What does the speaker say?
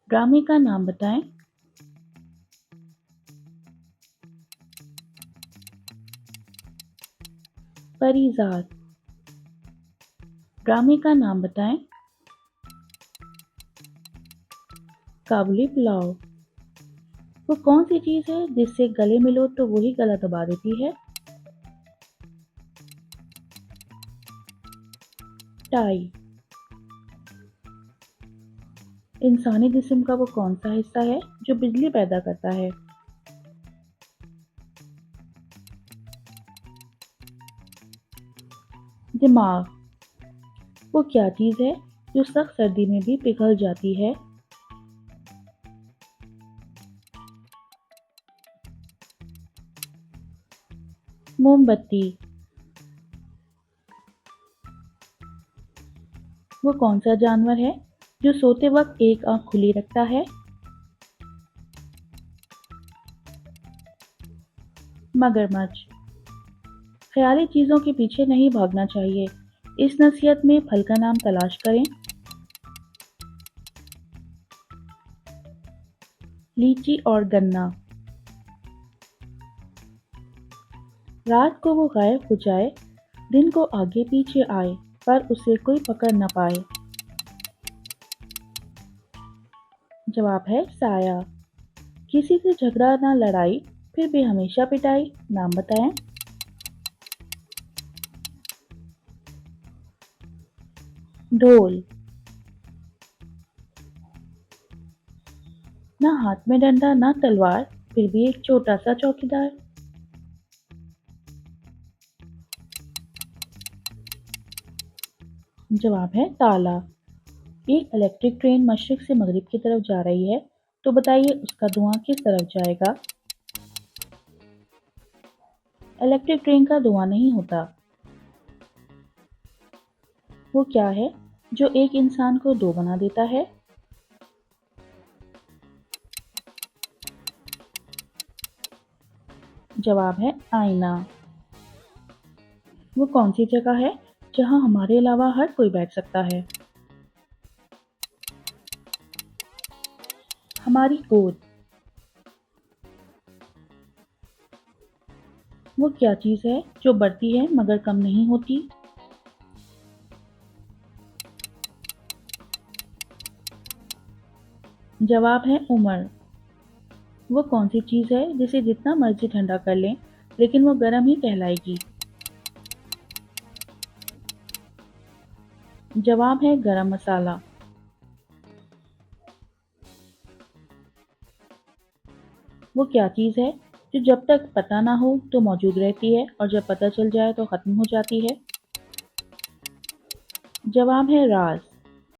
ड्रामे का नाम बताएं। परिज़ाद। ड्रामे का नाम बताएं। काबुली पुलाव। वो कौन सी चीज़ है जिससे गले मिलो तो वही गला दबा देती है? टाई। इंसानी जिस्म का वो कौन सा हिस्सा है जो बिजली पैदा करता है? दिमाग। वो क्या चीज़ है जो सख्त सर्दी में भी पिघल जाती है? मोमबत्ती। वो कौन सा जानवर है जो सोते वक्त एक आंख खुली रखता है? मगरमच्छ। ख्याली चीज़ों के पीछे नहीं भागना चाहिए। इस नसीहत में फल का नाम तलाश करें। लीची और गन्ना। रात को वो गायब हो जाए, दिन को आगे पीछे आए, पर उसे कोई पकड़ न पाए। जवाब है साया। किसी से झगड़ा ना लड़ाई, फिर भी हमेशा पिटाई। नाम बताएं। ढोल। ना हाथ में डंडा ना तलवार, फिर भी एक छोटा सा चौकीदार। जवाब है ताला। एक इलेक्ट्रिक ट्रेन मशरिक से मगरिब की तरफ जा रही है, तो बताइए उसका धुआं किस तरफ जाएगा? इलेक्ट्रिक ट्रेन का धुआं नहीं होता। वो क्या है जो एक इंसान को दो बना देता है? जवाब है आईना। वो कौन सी जगह है जहां हमारे अलावा हर कोई बैठ सकता है? हमारी गोद। वो क्या चीज़ है जो बढ़ती है मगर कम नहीं होती? जवाब है उम्र। वो कौन सी चीज़ है जिसे जितना मर्जी ठंडा कर लें, लेकिन वो गर्म ही कहलाएगी? जवाब है गरम मसाला। वो क्या चीज़ है जो जब तक पता ना हो तो मौजूद रहती है और जब पता चल जाए तो खत्म हो जाती है? जवाब है राज।